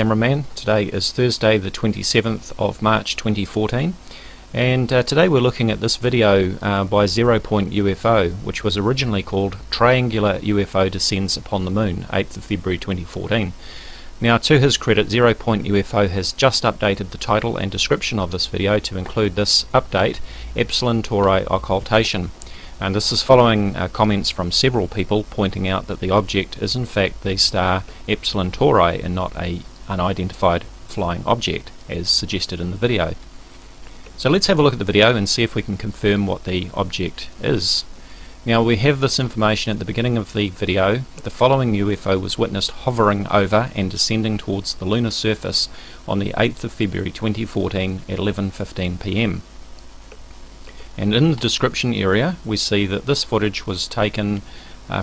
Cameraman. Today is Thursday the 27th of March 2014, and today we're looking at this video by ZeroPointUFO, which was originally called Triangular UFO Descends Upon the Moon, 8th of February 2014. Now, to his credit, ZeroPointUFO has just updated the title and description of this video to include this update, Epsilon Tauri Occultation. And this is following comments from several people pointing out that the object is in fact the star Epsilon Tauri and not an unidentified flying object as suggested in the video. So let's have a look at the video and see if we can confirm what the object is. Now, we have this information at the beginning of the video. The following UFO was witnessed hovering over and descending towards the lunar surface on the 8th of February 2014 at 11:15 p.m. And in the description area we see that this footage was taken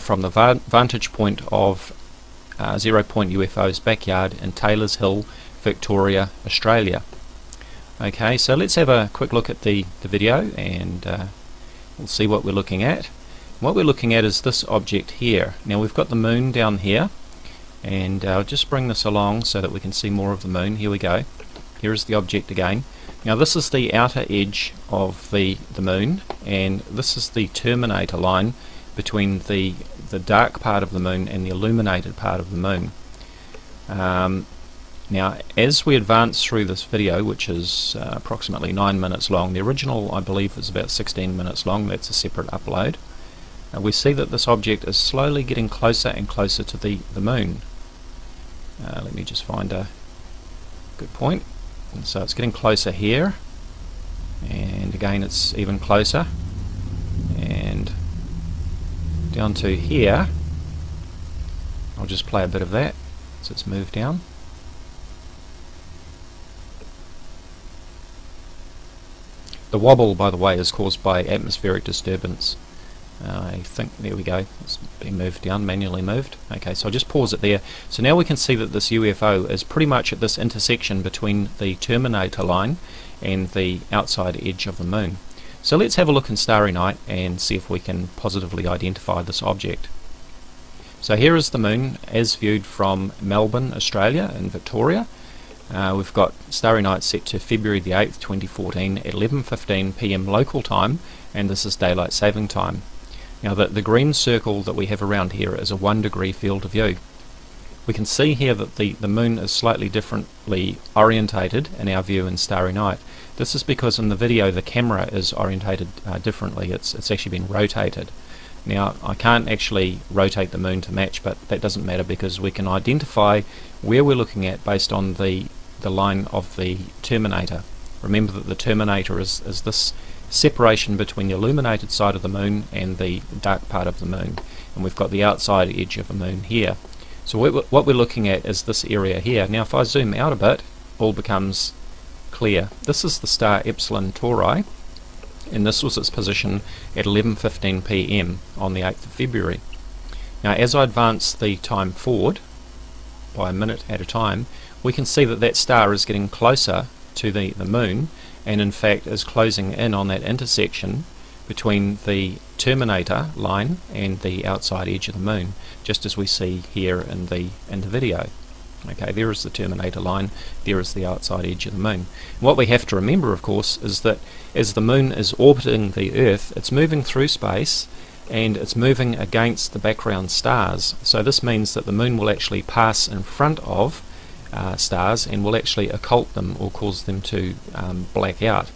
from the vantage point of ZeroPointUFO's backyard in Taylors Hill, Victoria, Australia. Okay, so let's have a quick look at the video and we'll see what we're looking at. What we're looking at is this object here. Now, we've got the moon down here, and I'll just bring this along so that we can see more of the moon. Here we go. Here is the object again. Now, this is the outer edge of the moon, and this is the terminator line between the dark part of the moon and the illuminated part of the moon. Now, as we advance through this video, which is approximately 9 minutes long, the original I believe is about 16 minutes long, that's a separate upload, we see that this object is slowly getting closer and closer to the moon. Let me just find a good point. And so it's getting closer here, and again it's even closer, and down to here. I'll just play a bit of that as it's moved down. The wobble, by the way, is caused by atmospheric disturbance. I think, there we go, it's been moved down, manually moved. Okay, so I'll just pause it there. So now we can see that this UFO is pretty much at this intersection between the terminator line and the outside edge of the moon. So let's have a look in Starry Night and see if we can positively identify this object. So here is the moon as viewed from Melbourne, Australia, in Victoria. We've got Starry Night set to February the 8th, 2014 at 11:15 p.m. local time, and this is daylight saving time. Now, the green circle that we have around here is a 1-degree field of view. We can see here that the moon is slightly differently orientated in our view in Starry Night. This is because in the video the camera is orientated differently. It's actually been rotated. Now, I can't actually rotate the moon to match, but that doesn't matter because we can identify where we're looking at based on the line of the terminator. Remember that the terminator is this separation between the illuminated side of the moon and the dark part of the moon, and we've got the outside edge of the moon here. So what we're looking at is this area here. Now, if I zoom out a bit, all becomes clear. This is the star Epsilon Tauri, and this was its position at 11:15 p.m. on the 8th of February. Now, as I advance the time forward by a minute at a time, we can see that that star is getting closer to the moon, and in fact is closing in on that intersection between the terminator line and the outside edge of the moon, just as we see here in the video. Okay, there is the terminator line, there is the outside edge of the moon. And what we have to remember, of course, is that as the moon is orbiting the Earth, it's moving through space and it's moving against the background stars. So this means that the moon will actually pass in front of stars and will actually occult them or cause them to black out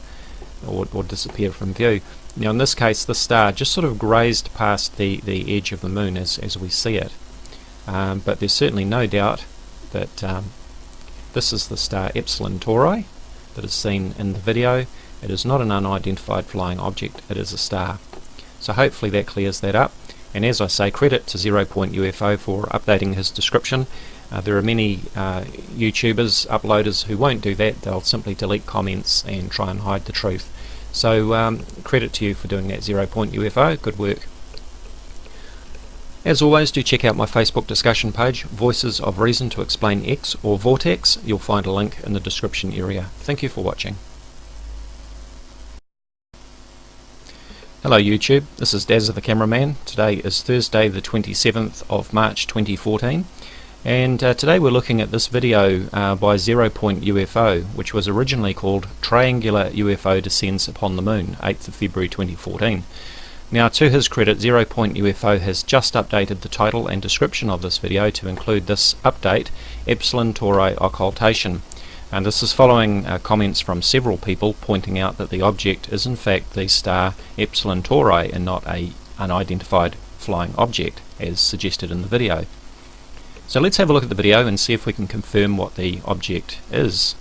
or disappear from view. Now, in this case, the star just sort of grazed past the edge of the moon as we see it. But there's certainly no doubt that this is the star Epsilon Tauri that is seen in the video. It is not an unidentified flying object, it is a star. So hopefully that clears that up. And as I say, credit to ZeroPointUFO for updating his description. There are many YouTubers, uploaders who won't do that. They'll simply delete comments and try and hide the truth. So credit to you for doing that, ZeroPointUFO. Good work. As always, do check out my Facebook discussion page, Voices of Reason to Explain X or VORTEX. You'll find a link in the description area. Thank you for watching. Hello YouTube, this is Daz the Cameraman. Today is Thursday the 27th of March 2014. And today we're looking at this video by ZeroPointUFO, which was originally called Triangular UFO Descends Upon the Moon, 8th of February 2014. Now, to his credit, ZeroPointUFO has just updated the title and description of this video to include this update, Epsilon Tauri Occultation. And this is following comments from several people pointing out that the object is in fact the star Epsilon Tauri and not an unidentified flying object, as suggested in the video. So let's have a look at the video and see if we can confirm what the object is.